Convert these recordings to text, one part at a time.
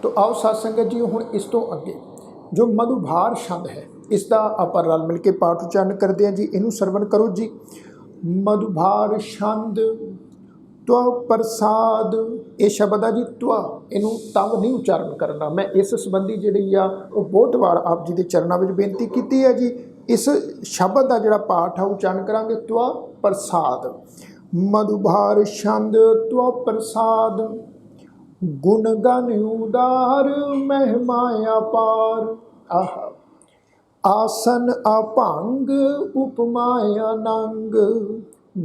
तो आओ साध संगत जी हुण इस तो अगे जो मधुभार छंद है इसका आप रल मिल के पाठ उच्चारण करते हैं जी। इनू सरवण करो जी। मधुभार छंद त्व प्रसाद, ये शब्द है जी त्व, इनू तव नहीं उच्चारण करना। मैं इस संबंधी जी बहुत बार आप जी के चरणों में बेनती की है जी। इस शब्द का जोड़ा पाठ है उच्चारण करांगे त्व प्रसाद। मधुभार छंद त्व प्रसाद, गुण गण उदार महिमा अपार। आहा आसन अभंग उपमा अनंग,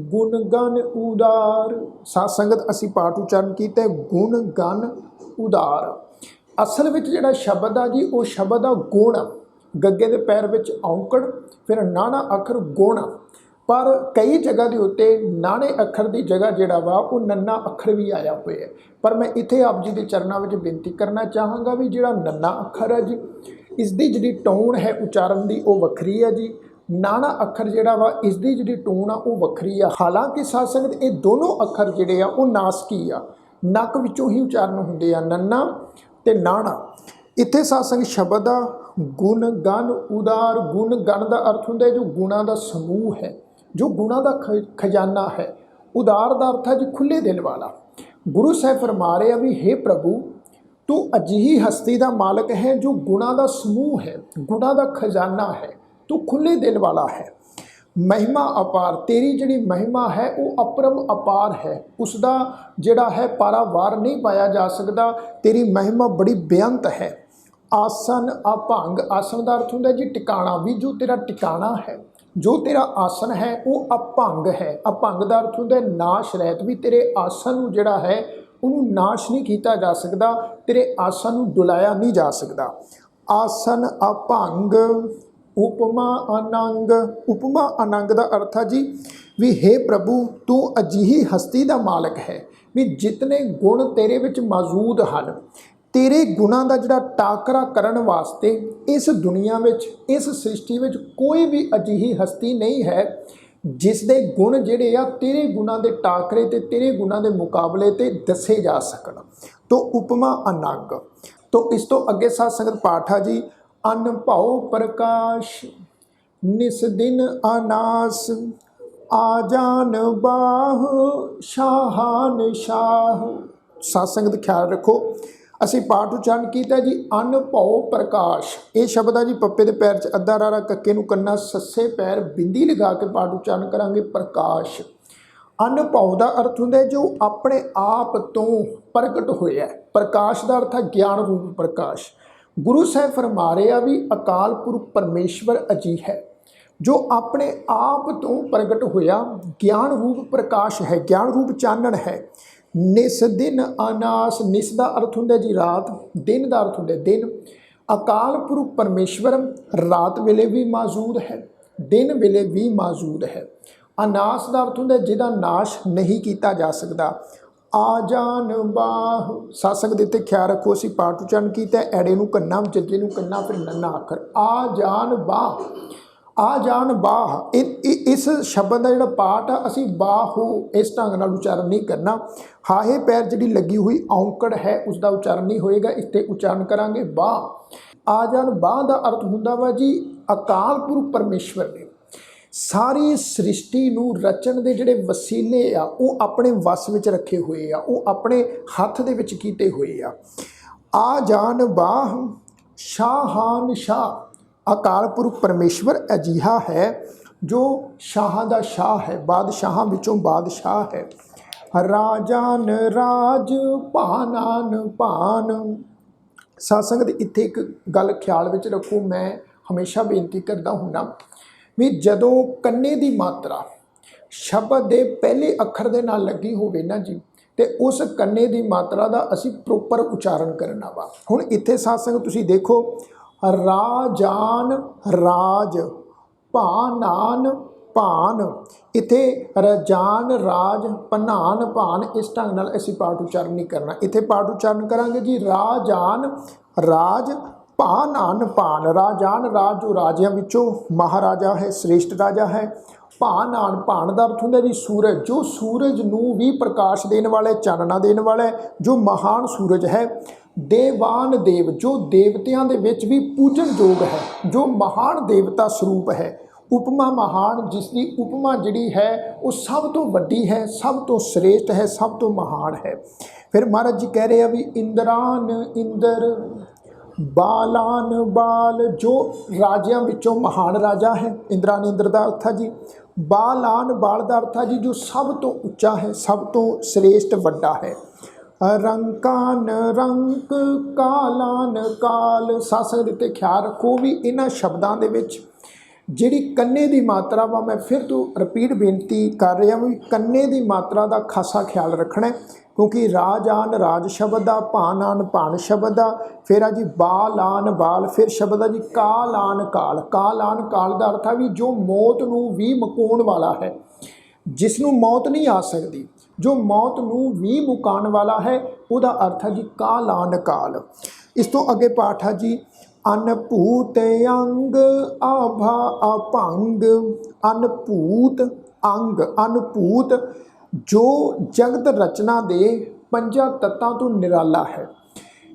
गुण गण उदार। साध संगत असी पाठ उच्चारण किया गुण गण उदार। असल में जोड़ा शब्द आ जी वो शब्द आ गुण, गगे के पैर में औंकड़ फिर नाना अखर गुण। पर कई जगह के उत्ते नाने अखर की जगह जोड़ा वा वो नन्ना अखर भी आया हुआ है। पर मैं इत्थे आप जी के चरणों में बेनती करना चाहांगा भी जोड़ा नन्ना अखर है जी इसकी जी टोन है उच्चारण की वो वखरी है जी। नाना अखर जोड़ा वा इसकी जी टोन आ वो वखरी आ। हालांकि साध संगत ये दोनों अखर जोड़े आ वो नासकी आ, नक विचों ही उच्चारण होंदे आ नन्ना ते नाना। इत्थे साध संगत शब्द आ गुण गण उदार। गुण गण का अर्थ होंदा जो गुणा का समूह है, जो गुणा का खजाना है। उदार का अर्थ है जी खुले दिल वाला। गुरु साहब फरमा रहे भी हे प्रभु तू अजिही हस्ती का मालक है जो गुणा का समूह है, गुणा का खजाना है, तू खुले दिल वाला है। महिमा अपार, तेरी जिहड़ी महिमा है वो अपरम अपार है, उसका जिहड़ा है पारावार नहीं पाया जा सकता। तेरी महिमा बड़ी बेअंत है। आसन अभंग, आसन का अर्थ होंदा जी टिकाणा, भी जो तेरा टिकाणा है, जो तेरा आसन है वो अभंग है। अभंग का अर्थ होंदा नाश रहत, भी तेरे आसन नूं जिहड़ा है उन्होंने नाश नहीं किया जा सकता, तेरे आसन नूं डुलाया नहीं जा सकता। आसन अभंग उपमा अनंग। उपमा अनंग का अर्थ है जी भी हे प्रभु तू अजिही हस्ती का मालक है भी जितने गुण तेरे विच मौजूद हैं, तेरे गुणों का जोड़ा टाकरा करन वास्ते इस दुनिया में, इस सृष्टि में कोई भी अजिही हस्ती नहीं है जिसके गुण जिहड़े आ तेरे गुणों के टाकरे ते तेरे गुणों के मुकाबले ते दसे जा सकन। तो उपमा अनंग। तो इस तो अगे साध संगत पाठ है जी। अन भाव प्रकाश निस दिन अनास, आजान बाह शाहान शाह। साध संगत ख्याल रखो असी पाठ उच्चारण किया जी अन भाव प्रकाश। ये शब्द है जी पप्पे के पैर च अद्धा रारा कक्के नूं कन्ना सस्से पैर बिंदी लगा के पाठ उच्चारण करांगे प्रकाश। अन भाव का अर्थ होंदा जो अपने आप तो प्रगट होया। प्रकाश का अर्थ है ज्ञान रूप प्रकाश। गुरु साहब फरमा रहे भी अकाल पुरख परमेश्वर अजी है जो अपने आप तो प्रगट होया, ज्ञान रूप प्रकाश है, ज्ञान रूप चानण है। निस दिन अनास, निस का अर्थ होंदा जी रात, दिन का अर्थ होंदा दिन। अकाल पुरख परमेश्वर रात वेले भी मौजूद है, दिन वेले भी मौजूद है। अनास का अर्थ होंदा जिहदा नाश नहीं किया जा सकता। आजान बाह। साध संगत इत्थे ख्याल रखो असी पाठ उच्चारण किया एड़े नूं कन्ना, जज्जे नूं कन्ना, फिर नन्ना अखर आजान बाह। आ जान बाह, इस शब्द का जोड़ा पाठ आ असी बाहू इस ढंग नाल उच्चारण नहीं करना। हाहे पैर जी लगी हुई औंकड़ है उसका उच्चारण नहीं होएगा, इत्थे उच्चारण करांगे बाह। आ जान बाह का अर्थ हुंदा वा जी अकाल पुरख परमेश्वर ने सारी सृष्टि नूं रचन के जिहड़े वसीले आ वो अपने वस विच रखे हुए आ, वो अपने हथ दे विच कीते हुए आ। आ जान बाह शाहान शाह। अकाल पुरख परमेश्वर अजिहा है जो शाह का शाह है, बादशाह विचों बादशाह है। राजान राज भानान भान। साध संगत इत्थे एक गल ख्याल विच रखो, मैं हमेशा बेनती करता हुन्ना भी जदों कन्ने की मात्रा शब्द के पहले अखर के नाल लगी होवे ना जी, तो उस कन्ने की मात्रा का असी प्रोपर उच्चारण करना वा। हुण इत्थे साध संगत तुसीं देखो राजान राज, भानान भान। इत्थे रजान राज भनान भान इस ढंग नाल असीं पाठ उच्चारण नहीं करना। इत्थे पाठ उच्चारण करांगे जी राजान राज भानान भान। राजान राज जो राजियां विचों महाराजा है, श्रेष्ठ राजा है। भानान भान का अर्थ होंदा जी सूरज, जो सूरज नूं भी प्रकाश देने वाला, चानना देने वाला है, जो महान सूरज है। देवान देव जो देवतियां दे विच भी पूजन योग है, जो महान देवता स्वरूप है। उपमा महान, जिसकी उपमा जिहड़ी है वो सब तो वड्डी है, सब तो श्रेष्ठ है, सब तो महान है। फिर महाराज जी कह रहे हैं भी इंद्रान इंद्र, बालान बाल, जो राजियां विचों महान राजा है। इंद्रान इंद्र का अर्थ है जी, बालान बाल का अर्थ है जी जो सब तो उच्चा है, सब तो श्रेष्ठ वड्डा है। रंकान रंक, कालान काल। सासंग दिते ख्याल रखो भी इन्हां शब्दां दे विच जिहड़ी कन्ने की मात्रा वा, मैं फिर तो रिपीट बेनती कर रहा भी कन्ने की मात्रा का खासा ख्याल रखना है, क्योंकि राज आन राज शब्द आ, भान आन भान शब्द आ, फिर आ जी बाल आन बाल, फिर शब्द आ जी काल आन काल। काल आन काल का अर्थ है भी जो मौत नूं भी मुकाउण वाला है, जिसनों मौत नहीं आ सकती, जो मौत नूं भी मुकाउण वाला है, उहदा अर्थ है जी काल आन काल। इस तो अगे पाठ है जी अनभूत अंग आभा अभंग। अनभूत अंग, अनभूत जो जगत रचना दे पंजा तत्तां तो निराला है।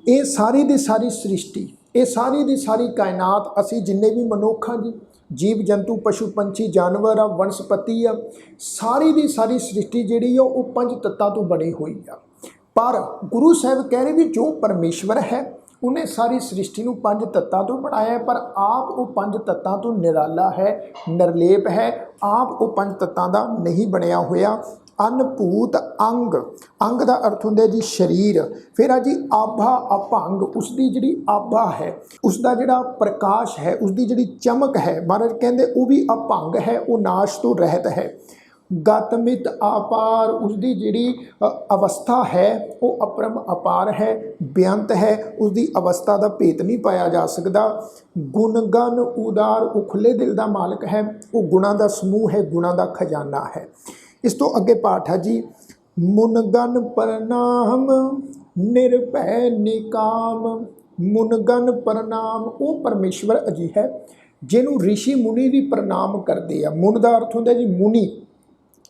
ये सारी दी सारी सृष्टि, ये सारी दी सारी कायनात, असी जिन्ने भी मनुख हाँ जी, जीव जंतु पशु पंछी जानवर आ वनस्पति आ, सारी दी सारी सृष्टि जिहड़ी आ वो पंज तत्तां तो बनी हुई आ। पर गुरु साहब कह रहे भी जो परमेश्वर है उन्हें सारी सृष्टि को पंज तत्तां तो बनाया है, पर आप वो पंज तत्तां तो निराला है, निर्लेप है, आप वो पंज तत्तां दा नहीं बनया होया। अनभूत अंग, अंग का अर्थ होंदा जी शरीर। फिर आ जी आभा अभंग, उसकी जिहड़ी आभा है, उसका जिहड़ा प्रकाश है, उसकी जिहड़ी चमक है, महाराज कहते वो भी अभंग है, वो नाश तो रहत है। गतमित अपार, उसकी जिहड़ी अवस्था है वो अपरम अपार है, बेअंत है, उसकी अवस्था का भेत नहीं पाया जा सकता। गुणगन उदार, वो खुले दिल का मालिक है, वो गुणा का समूह है, गुणा का खजाना है। इस तो अगे पाठ है जी मुनगन प्रणाम निर्भय निकाम। मुनगन प्रणाम, वो परमेश्वर अजी है जिन्हों ऋषि मुनि भी प्रणाम करते हैं। मुन का अर्थ होंदा जी मुनि,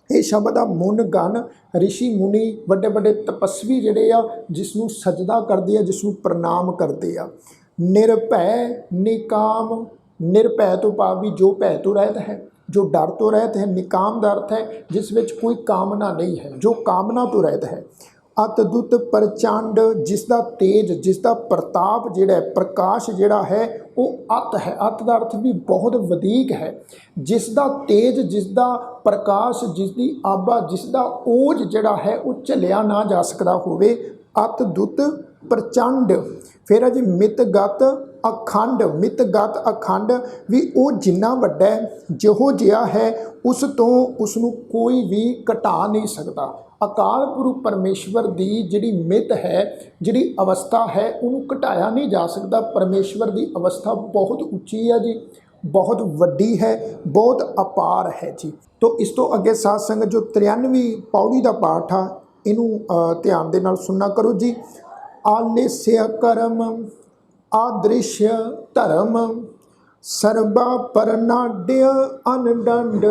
ये शब्द आ मुन गन, ऋषि मुनि बड़े बड़े तपस्वी जिहड़े आ जिसनों सजदा करते हैं, जिसनों प्रणाम करते हैं। निर्भय निकाम, निर्भय तो भाव भी जो भय तो रहत है, जो डर तो रहत है। निकाम का अर्थ है जिस विच कोई कामना नहीं है, जो कामना तो रहत है। अतदुत प्रचंड, जिसका तेज, जिसका प्रताप जिहड़ा है, प्रकाश जिहड़ा है वो अत है। अत का अर्थ भी बहुत वधीक है, जिसका तेज, जिसका प्रकाश, जिसकी आभा, जिसका ओज जिहड़ा है वो झलिया ना जा सकता होवे। अतदुत प्रचंड। फिर है जी मितगत अखंड। मितगत अखंड भी वो जिन्ना वड्डा है, जिहो जिहा है उस तो उसनूं कोई भी घटा नहीं सकता। अकाल पुरख परमेश्वर की जिहड़ी मित है, जिहड़ी अवस्था है, उन्होंने घटाया नहीं जा सकता। परमेश्वर की अवस्था बहुत उच्ची है जी, बहुत वड्डी है, बहुत अपार है जी। तो इस तो अगे साध संगत जो 93वीं पौड़ी का पाठ आ, इनू ध्यान दे नाल सुनना करो जी। आलिस्य कर्म आदृश्य धर्म सर्वा परनाड्य अनडंड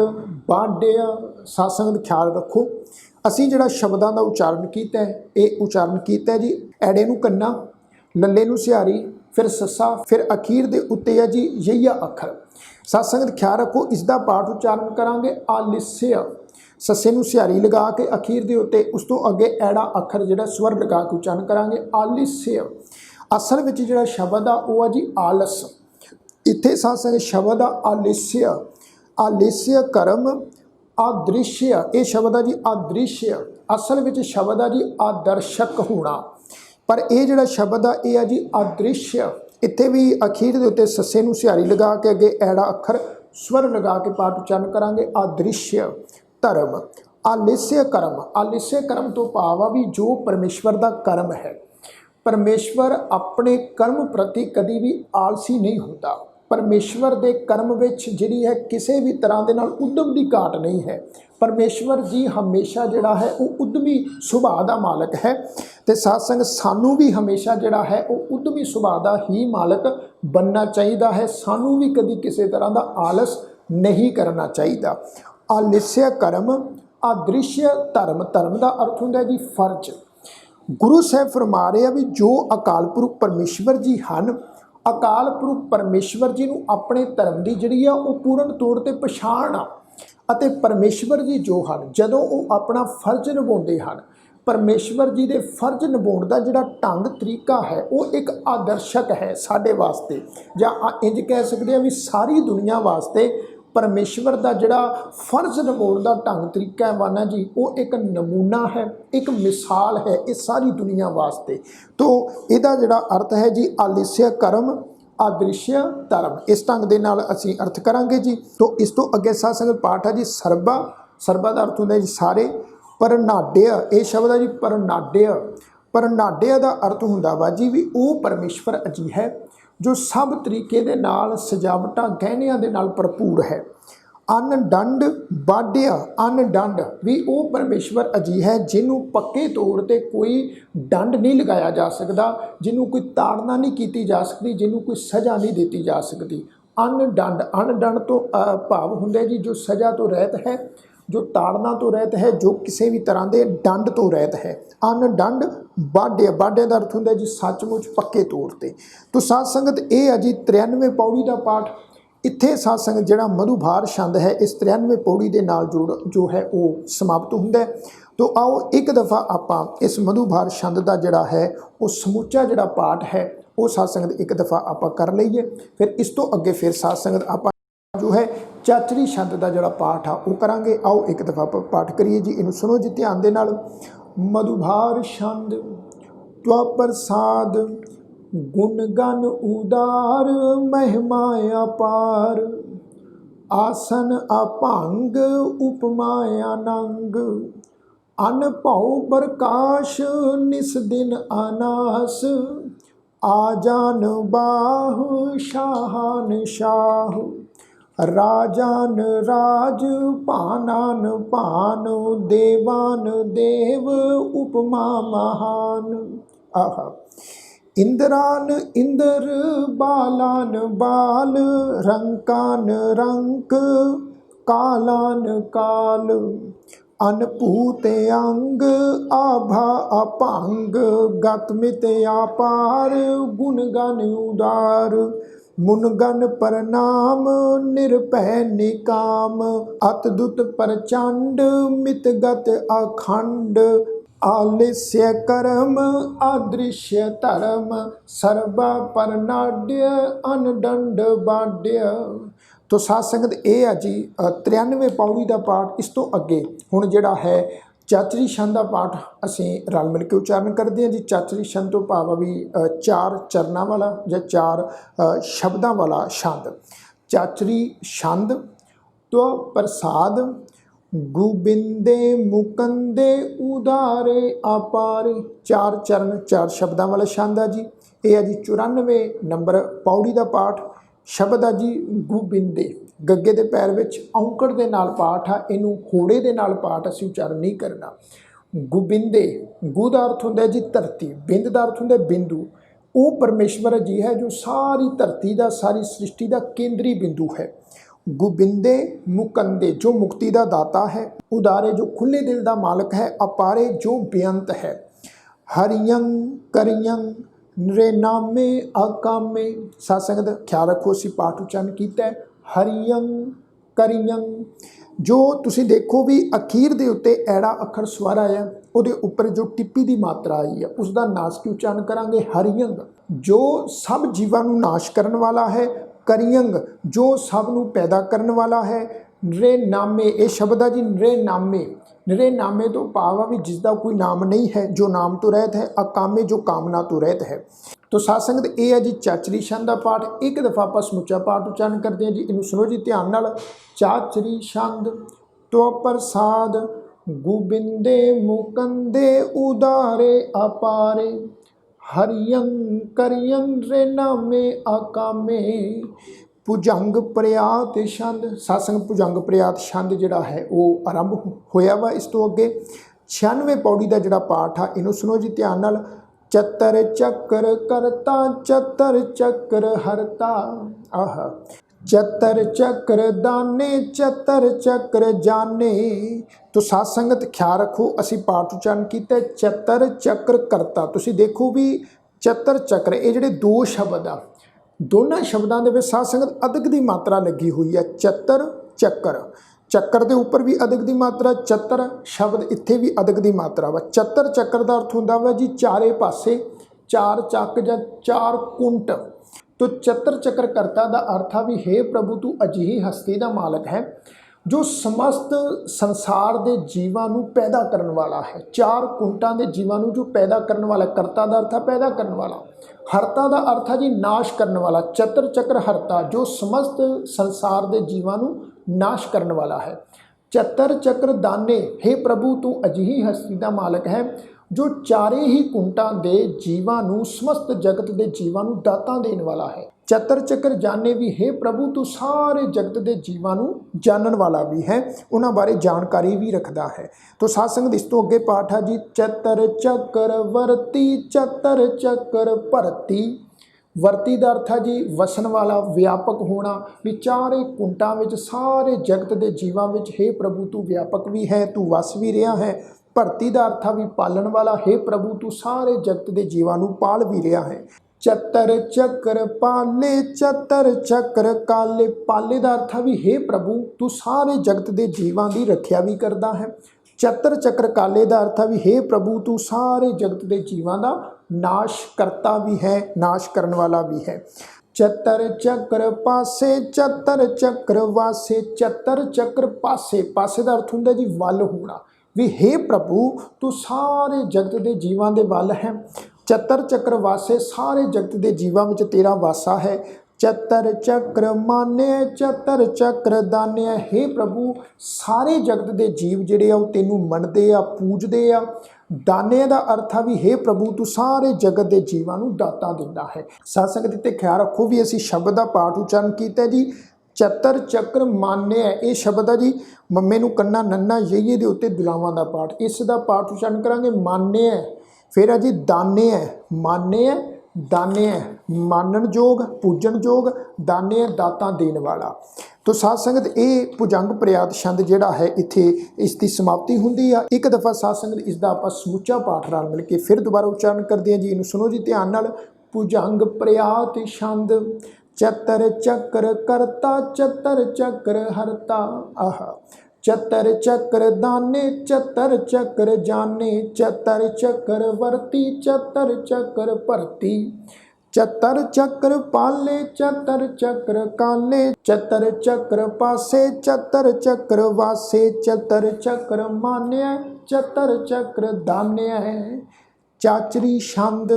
बाड्य। साध संगत ख्याल रखो, असी जिहड़ा शब्दां दा उचारण कीता है, ये उचारण कीता है जी ऐड़े नूं कन्ना, लल्ले नूं सिहारी, फिर ससा, फिर अखीर दे उत्ते है जी यईया अखर। साध संगत ख्याल रखो, इसका पाठ उचारण करांगे आलिस्य, सस्से नूं सिहारी लगा के अखीर दे उत्ते, उस तो अगे ऐड़ा अखर जिहड़ा स्वर लगा के उचारण करांगे आलिस्य। असल विच जिहड़ा शब्द आ वो है जी आलस। इत्थे साध संगत शब्द आ आलिस्य। आलिस्य कर्म आदृश्य, ये शब्द है जी अदृश्य। असल विच शब्द है जी आदर्शक होना, पर यह जिहड़ा शब्द आ यह है जी अदृश्य। इत्थे भी अखीर दे उत्ते सस्से नूं सिहारी लगा के अगे ऐड़ा अखर स्वर लगा के पाठ उच्चारण करांगे अदृश्य धर्म। आलिस्य कर्म, आलिस्य कर्म तो भाव आ भी जो परमेश्वर का कर्म है। परमेश्वर अपने कर्म प्रति कभी भी आलसी नहीं होता। परमेश्वर के कर्म विच जिहड़ी है किसी भी तरह के नाल उद्यम की घाट नहीं है। परमेश्वर जी हमेशा जिहड़ा है वो उद्यमी सुभाਅ का मालक है, तो साध संगत सानू भी हमेशा जिहड़ा है वो उद्यमी सुभाਅ का ही मालक बनना चाहिए है। सानू भी कभी किसी तरह का आलस नहीं करना चाहिए। आलिस्य कर्म अदृश्य धर्म, धर्म का अर्थ होंदा जी फर्ज। ਗੁਰੂ ਸਾਹਿਬ ਫਰਮਾ ਰਹੇ ਆ ਵੀ ਜੋ ਅਕਾਲ ਪੁਰਖ ਪਰਮੇਸ਼ਵਰ ਜੀ ਹਨ, ਅਕਾਲ ਪੁਰਖ ਪਰਮੇਸ਼ਵਰ ਜੀ ਨੂੰ ਆਪਣੇ ਧਰਮ ਦੀ ਜਿਹੜੀ ਆ ਉਹ ਪੂਰਨ ਤੌਰ ਤੇ ਪਛਾਣ ਆ। ਅਤੇ ਪਰਮੇਸ਼ਵਰ ਜੀ ਜੋ ਹਨ ਜਦੋਂ ਉਹ ਆਪਣਾ ਫਰਜ਼ ਨਿਭਾਉਂਦੇ ਹਨ, ਪਰਮੇਸ਼ਵਰ ਜੀ ਦੇ ਫਰਜ਼ ਨਿਭਾਉਣ ਦਾ ਜਿਹੜਾ ਢੰਗ ਤਰੀਕਾ ਹੈ ਉਹ ਇੱਕ ਆਦਰਸ਼ਕ ਹੈ ਸਾਡੇ ਵਾਸਤੇ, ਜਾਂ ਇੰਜ ਕਹਿ ਸਕਦੇ ਆ ਵੀ ਸਾਰੀ ਦੁਨੀਆ ਵਾਸਤੇ ਪਰਮੇਸ਼ਵਰ ਦਾ ਜਿਹੜਾ ਫਰਜ਼ ਨਿਭਾਉਣ ਦਾ ਢੰਗ ਤਰੀਕਾ ਹੈ ਵਾਨਾ ਜੀ, ਉਹ ਇੱਕ ਨਮੂਨਾ ਹੈ, ਇੱਕ ਮਿਸਾਲ ਹੈ ਇਹ ਸਾਰੀ ਦੁਨੀਆ ਵਾਸਤੇ। ਤੋ ਇਹਦਾ ਜਿਹੜਾ ਅਰਥ ਹੈ ਜੀ ਆਲਿਸਿਆ ਕਰਮ ਆਦ੍ਰਿਸ਼ਯ ਧਰਮ, ਇਸ ਢੰਗ ਦੇ ਨਾਲ ਅਸੀਂ ਅਰਥ ਕਰਾਂਗੇ ਜੀ। ਤੋ ਇਸ ਤੋਂ ਅੱਗੇ ਸਾਧ ਸੰਗਤ ਪਾਠ ਹੈ ਜੀ ਸਰਬਾ। ਸਰਬਾ ਦਾ ਅਰਥ ਹੁੰਦਾ ਜੀ ਸਾਰੇ। ਪਰਨਾਡਯ, ਇਹ ਸ਼ਬਦ ਹੈ ਜੀ ਪਰਨਾਡਯ। ਪਰਨਾਡਯ ਦਾ ਅਰਥ ਹੁੰਦਾ ਵਾ ਜੀ ਵੀ ਉਹ ਪਰਮੇਸ਼ਵਰ ਅਜਿਹਾ ਹੈ ਜੋ ਸਭ ਤਰੀਕੇ ਦੇ ਨਾਲ ਸਜਾਵਟਾਂ ਗਹਿਣਿਆਂ ਦੇ ਨਾਲ ਭਰਪੂਰ ਹੈ। ਅਨਡੰਡ ਬਾਡਿਆ, ਅਨਡੰਡ ਵੀ ਉਹ ਪਰਮੇਸ਼ਵਰ ਅਜਿਹਾ ਹੈ ਜਿਹਨੂੰ ਪੱਕੇ ਤੌਰ ਤੇ ਕੋਈ ਡੰਡ ਨਹੀਂ ਲਗਾਇਆ ਜਾ ਸਕਦਾ, ਜਿਹਨੂੰ ਕੋਈ ਤਾੜਨਾ ਨਹੀਂ ਕੀਤੀ ਜਾ ਸਕਦੀ, ਜਿਹਨੂੰ ਕੋਈ ਸਜ਼ਾ ਨਹੀਂ ਦਿੱਤੀ ਜਾ ਸਕਦੀ। ਅਨਡੰਡ, ਅਨਡੰਡ ਤੋਂ ਭਾਵ ਹੁੰਦਾ ਜੀ ਜੋ ਸਜ਼ਾ ਤੋਂ ਰਹਿਤ ਹੈ, ਜੋ ਤਾੜਨਾ ਤੋਂ ਰਹਿਤ ਹੈ, ਜੋ ਕਿਸੇ ਵੀ ਤਰ੍ਹਾਂ ਦੇ ਡੰਡ ਤੋਂ ਰਹਿਤ ਹੈ। ਅਨਡੰਡ ਬਾਡਿਆ, ਬਾਡਿਆ ਦਾ ਅਰਥ ਹੁੰਦਾ ਜੀ ਸੱਚਮੁੱਚ ਪੱਕੇ ਤੌਰ ਤੇ। ਤੋ ਸਾਧ ਸੰਗਤ ਇਹ ਹੈ ਜੀ 93 ਪੌੜੀ ਦਾ ਪਾਠ। ਇੱਥੇ ਸਾਧ ਸੰਗਤ ਜਿਹੜਾ ਮਧੂਭਾਰ ਛੰਦ ਹੈ ਇਸ 93 ਪੌੜੀ ਦੇ ਨਾਲ ਜੋ ਹੈ ਉਹ ਸਮਾਪਤ ਹੁੰਦਾ ਹੈ। ਤੋ ਆਓ ਇੱਕ ਦਫਾ ਆਪਾਂ ਇਸ ਮਧੂਭਾਰ ਛੰਦ ਦਾ ਜਿਹੜਾ ਹੈ ਉਹ ਸਮੁੱਚਾ ਜਿਹੜਾ ਪਾਠ ਹੈ ਉਹ ਸਾਧ ਸੰਗਤ ਇੱਕ ਦਫਾ ਆਪਾਂ ਕਰ ਲਈਏ। ਫਿਰ ਇਸ ਤੋਂ ਅੱਗੇ ਫਿਰ ਸਾਧ ਸੰਗਤ ਆਪਾਂ ਜੋ ਹੈ ਚਾਚਰੀ ਛੰਦ ਦਾ ਜਿਹੜਾ ਪਾਠ ਆ ਉਹ ਕਰਾਂਗੇ। ਆਓ ਇੱਕ ਦਫਾ ਆਪਾਂ ਪਾਠ ਕਰੀਏ ਜੀ, ਇਹਨੂੰ ਸੁਣੋ ਜੀ ਧਿਆਨ ਦੇ ਨਾਲ। ਮਧੂਭਾਰ ਛੰਦ ਤਵਾ ਪ੍ਰਸਾਦ ਗੁਣ ਗਨ ਉਦਾਰ ਮਹਿਮਾ ਅਪਾਰ ਆਸਨ ਅਭੰਗ ਉਪਮਾ ਅਨੰਗ ਅਨ ਭਉ ਪ੍ਰਕਾਸ਼ ਨਿਸ ਦਿਨ ਅਨਾਸ ਆ ਜਾਨ ਬਾਹ ਸ਼ਾਹਨ ਸ਼ਾਹ ਰਾਜਾਨ ਰਾਜ ਭਾਨਾਨ ਭਾਨ ਦੇਵਾਨ ਦੇਵ ਉਪਮਾ ਮਹਾਨ। ਆਹਾ ਇੰਦਰਾਨ ਇੰਦਰ ਬਾਲਾਨ ਬਾਲ ਰੰਕਾਨ ਰੰਕ ਕਾਲਾਨ ਕਾਲ ਅਨਭੂਤ ਅੰਗ ਆਭਾ ਅਭੰਗ ਗਤ ਮਿਤ ਆਪਾਰ ਗੁਣ ਗਨ ਉਦਾਰ ਮੁਨਗਨ ਪ੍ਰਣਾਮ ਨਿਰਭੈ ਨਿਕਾਮ ਅਤਦੁਤ ਪ੍ਰਚੰਡ ਮਿਤਗਤ ਅਖੰਡ ਆਲਿਸਿਆ ਕਰਮ ਆਦ੍ਰਿਸ਼ਯ ਧਰਮ ਸਰਬਾ ਪਰਨਾਡਯ ਅਨਡੰਡ ਬਾਡਯ। ਤੋ ਸਾਧ ਸੰਗਤ ਇਹ ਆ ਜੀ 93 ਪੌੜੀ ਦਾ ਪਾਠ। ਇਸ ਤੋਂ ਅੱਗੇ ਹੁਣ ਜਿਹੜਾ ਹੈ ਚਾਚਰੀ ਛੰਦ ਦਾ ਪਾਠ ਅਸੀਂ ਰਲ ਮਿਲ ਕੇ ਉਚਾਰਨ ਕਰਦੇ ਹਾਂ ਜੀ। ਚਾਚਰੀ ਛੰਦ ਤੋਂ ਭਾਵ ਵੀ 4 ਚਰਨਾਂ ਵਾਲਾ ਜਾਂ 4 ਸ਼ਬਦਾਂ ਵਾਲਾ ਛੰਦ। ਚਾਚਰੀ ਛੰਦ ਤੋ ਪ੍ਰਸਾਦ ਗੋਬਿੰਦੇ ਮੁਕੰਦੇ ਉਦਾਰੇ ਆਪਾਰੇ, 4 ਚਰਨ 4 ਸ਼ਬਦਾਂ ਵਾਲਾ ਛੰਦ ਆ ਜੀ। ਇਹ ਆ ਜੀ 94 ਨੰਬਰ ਪੌੜੀ ਦਾ ਪਾਠ। ਸ਼ਬਦ ਆ ਜੀ ਗੋਬਿੰਦੇ, ਗੱਗੇ ਦੇ ਪੈਰ ਵਿੱਚ ਔਂਕੜ ਦੇ ਨਾਲ ਪਾਠ ਆ, ਇਹਨੂੰ ਹੋੜੇ ਦੇ ਨਾਲ ਪਾਠ ਅਸੀਂ ਉਚਾਰਨ ਨਹੀਂ ਕਰਨਾ। ਗੋਬਿੰਦੇ, ਗੂ ਦਾ ਅਰਥ ਹੁੰਦਾ ਜੀ ਧਰਤੀ, ਬਿੰਦ ਦਾ ਅਰਥ ਹੁੰਦਾ ਬਿੰਦੂ। ਉਹ ਪਰਮੇਸ਼ਵਰ ਜੀ ਹੈ ਜੋ ਸਾਰੀ ਧਰਤੀ ਦਾ, ਸਾਰੀ ਸ੍ਰਿਸ਼ਟੀ ਦਾ ਕੇਂਦਰੀ ਬਿੰਦੂ ਹੈ। ਗੋਬਿੰਦੇ ਮੁਕੰਦੇ ਜੋ ਮੁਕਤੀ ਦਾ ਦਾਤਾ ਹੈ, ਉਦਾਰੇ ਜੋ ਖੁੱਲੇ ਦਿਲ ਦਾ ਮਾਲਕ ਹੈ, ਅਪਾਰੇ ਜੋ ਬੇਅੰਤ ਹੈ। ਹਰੀਅੰ ਕਰੀਅੰ ਨਰੇ ਨਾਮੇ ਅਕਾਮੇ। ਸਾਧ ਸੰਗਤ ਖਿਆਲ ਰੱਖੋ ਅਸੀਂ ਪਾਠ ਉਚਾਰਨ ਕੀਤਾ ਹੈ ਹਰੀਅੰ ਕਰੀਅੰ। ਜੋ ਤੁਸੀਂ ਦੇਖੋ ਵੀ ਅਖੀਰ ਦੇ ਉੱਤੇ ਐੜਾ ਅੱਖਰ ਸਵਰ ਆਇਆ, ਉਹਦੇ ਉੱਪਰ ਜੋ ਟਿੱਪੀ ਦੀ ਮਾਤਰਾ ਆਈ ਹੈ ਉਸ ਦਾ ਨਾਸਕੀ ਉਚਾਰਨ ਕਰਾਂਗੇ ਹਰੀਅੰ, ਜੋ ਸਭ ਜੀਵਾਂ ਨੂੰ ਨਾਸ਼ ਕਰਨ ਵਾਲਾ ਹੈ। ਕਰੀਅੰਗ ਜੋ ਸਭ ਨੂੰ ਪੈਦਾ ਕਰਨ ਵਾਲਾ ਹੈ। ਨਰੇ ਨਾਮੇ, ਇਹ ਸ਼ਬਦ ਆ ਜੀ ਨਰੇ ਨਾਮੇ। ਨਰੇ ਨਾਮੇ ਤੋਂ ਭਾਵ ਆ ਵੀ ਜਿਸ ਦਾ ਕੋਈ ਨਾਮ ਨਹੀਂ ਹੈ, ਜੋ ਨਾਮ ਤੋਂ ਰਹਿਤ ਹੈ। ਅਕਾਮੇ ਜੋ ਕਾਮਨਾ ਤੋਂ ਰਹਿਤ ਹੈ। ਤੋ ਸਾਧ ਸੰਗਤ ਇਹ ਹੈ ਜੀ ਚਾਚਰੀ ਛੰਦ ਦਾ ਪਾਠ। ਇੱਕ ਦਫਾ ਆਪਾਂ ਸਮੁੱਚਾ ਪਾਠ ਉਚਾਰਨ ਕਰਦੇ ਹਾਂ ਜੀ, ਇਹਨੂੰ ਸੁਣੋ ਜੀ ਧਿਆਨ ਨਾਲ। ਚਾਚਰੀ ਛੰਦ ਤੋ ਪ੍ਰਸਾਦ ਗੋਬਿੰਦੇ ਮੁਕੰਦੇ ਉਦਾਰੇ ਅਪਾਰੇ ਹਰੀਅੰ ਕਰੀਅੰ ਰੇ ਨਾਮੇ ਅਕਾਮੇ। ਭੁਜੰਗ ਪ੍ਰਿਆਤ ਛੰਦ। ਸਾਧ ਸੰਗਤ ਭੁਜੰਗ ਪ੍ਰਿਆਤ ਛੰਦ ਜਿਹੜਾ ਹੈ ਉਹ ਆਰੰਭ ਹੋਇਆ ਵਾ। ਇਸ ਤੋਂ ਅੱਗੇ 96 ਪੌੜੀ ਦਾ ਜਿਹੜਾ ਪਾਠ ਆ ਇਹਨੂੰ ਸੁਣੋ ਜੀ ਧਿਆਨ ਨਾਲ। ਚਤਰ ਚੱਕਰ ਕਰਤਾ ਚਤਰ ਚੱਕਰ ਹਰਤਾ। ਆਹ चतर चक्र दाने चतर चक्र जाने। तो साध संगत ख्याल रखो, असी पाठ उच्चारण किया चतर चक्र करता। तुसी देखो भी चतर चक्र ये जिहड़े दो शब्द आ, दोनों शब्दों के साध संगत अदक की मात्रा लगी हुई है। चतर चक्र, चक्कर के उपर भी अदक की मात्रा, चतर शब्द इत्थे भी अदक की मात्रा वा। चतर चक्र का अर्थ होंदा वा जी चारे पासे चार चक या चार कुंट। तो चतर चक्र करता का अर्थ आ भी हे प्रभु तू अजिही हस्ती का मालक है जो समस्त संसार के जीवां नूं पैदा करने वाला है। चार कुंटां के जीवां नूं जो पैदा करने वाला, करता का अर्थ है पैदा करने वाला, हरता का अर्थ है जी नाश करने वाला। चतर चक्र हरता जो समस्त संसार के जीवां नूं नाश करने वाला है। चतर चक्र दाने, हे प्रभु तू अजिही हस्ती का मालक है जो चारे ही कुंटां दे जीवां नूं, समस्त जगत के जीवां नूं दातां देने वाला है। चतर चक्र जाने भी, हे प्रभु तू सारे जगत के जीवां नूं जानन वाला भी है, उन्हां बारे जानकारी भी रखदा है। तो साध संगत इस तो अगे पाठ है जी चतर चक्र वर्ती चतर चक्र भरती। वर्ती का अर्थ है जी वसन वाला, व्यापक होना, भी चारे कुंटां विच सारे जगत के जीवां विच हे प्रभु तू व्यापक भी है, तू वस भी रहा है। भरती का अर्थ भी पालन वाला, हे प्रभु तू सारे जगत के जीवां नूं पाल भी रहा है। चतर चक्र पाले चतर चक्र काले, पाले का अर्थ भी हे प्रभु तू सारे जगत के जीवां की रखिया भी करता है। चतर चक्र काले का अर्थ भी हे प्रभु तू सारे जगत के जीवां का नाश करता भी है, नाश करने वाला भी है। चतर चक्र पासे चतर चक्र वासे, चतर चक्र पासे, पासे का अर्थ होंदा जी वल होना, भी हे प्रभु तू सारे जगत के जीवां दे वल है। चतर चक्र वासे, सारे जगत के जीवां विच तेरा वासा है। चतर चक्र माने चतर चक्र दाने, हे प्रभु सारे जगत के जीव जिहड़े आ तेनू मनदे आ, पूजदे आ। दाने का अर्थ भी हे प्रभु तू सारे जगत के जीवां नूं दाता दिंदा है। साध संगत इत्ते ख्याल रखो भी असीं शब्द का पाठ उच्चारण कीता जी चतर चक्र माने है, ये शब्द है जी मम्मे नूं कन्ना नन्ना यईए दे उत्ते दुलावां दा पाठ, इसका पाठ उच्चारण करांगे माने है। फिर है जी दाने है, माने है दाने है, मानन जोग पूजन जोग, दाने है दाता देने वाला। तो साध संगत ये भुजंग प्रयात छंद जिहड़ा है इत्थे इसकी समाप्ति हुंदी आ। एक दफ़ा साध संगत इसका आपां समूचा पाठ नाल मिल के फिर दोबारा उच्चारण करते हैं जी। इनू सुनो जी ध्यान नाल। भुजंग प्रयात छंद चतर चक्र करता चतर चक्र हरता। आहा चतर चक्र दाने चतर चक्र जाने, चतर चक्र वर्ती चतर चक्र भरती। चतर चक्र पाले चतर चक्र काले, चतर चक्र पासे चतर चक्र वासे, चतर चक्र मान्य चतर चक्र दान्य। चाचरी छंद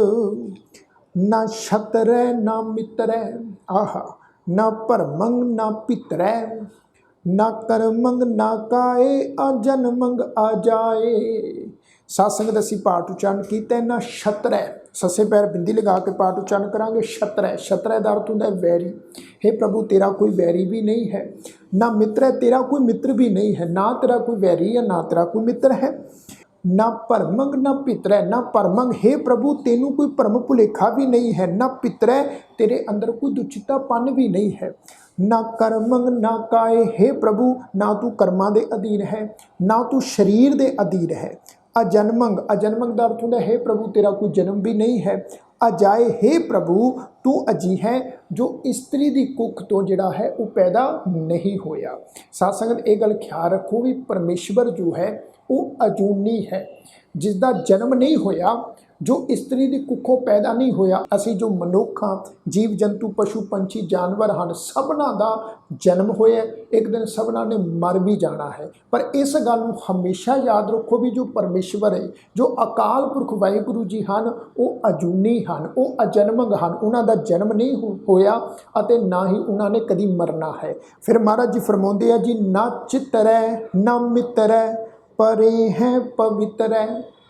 ना छतरै ना मित्रै, आहा ना भरमंग ना पितरै, ना करमंग ना काए अजन्मंग आ जाए। साध संगत असीं पाठ उच्चारण किया ना छतरै, ससे पैर बिंदी लगा के पाठ उच्चारण करांगे। छतरै, छतरै का अर्थ होंदा है वैरी, हे प्रभु तेरा कोई वैरी भी नहीं है। ना मित्र, तेरा कोई मित्र भी नहीं है, ना तेरा कोई वैरी है ना तेरा कोई मित्र है। ना भरमंग ना पितरै, ना भरमंग हे प्रभु तेनू कोई भरम भुलेखा भी नहीं है, ना पितरै तेरे अंदर कोई दुचितापन भी नहीं है। ना कर्मंग ना काए, हे प्रभु ना तू कर्मा दे अधीन है ना तू शरीर दे अधीन है। अजन्मंग, अजन्मंग का अर्थ होंदा हे प्रभु तेरा कोई जन्म भी नहीं है। अजाए, हे प्रभु तू अजी है जो इस्त्री की कुख तो जिहड़ा है वो पैदा नहीं होया। साध संगत ये गल ख्याल रखो भी परमेश्वर जो है वो अजूनी है, जिसका जन्म नहीं होया, जो इस्त्री की कुखों पैदा नहीं होया। असी जो मनुख हाँ, जीव जंतु पशु पंछी जानवर हैं, सबना का जन्म होया, एक दिन सबना ने मर भी जाना है। पर इस गल को हमेशा याद रखो भी जो परमेश्वर है, जो अकाल पुरख वाहिगुरु जी हैं, वो अजूनी हैं, वो अजन्मंग हैं, उन्हों जन्म नहीं होया अते ना ही उन्होंने कभी मरना है। फिर महाराज जी फरमाते हैं जी ना चितरै ना मितरै परे हैं पवित्र।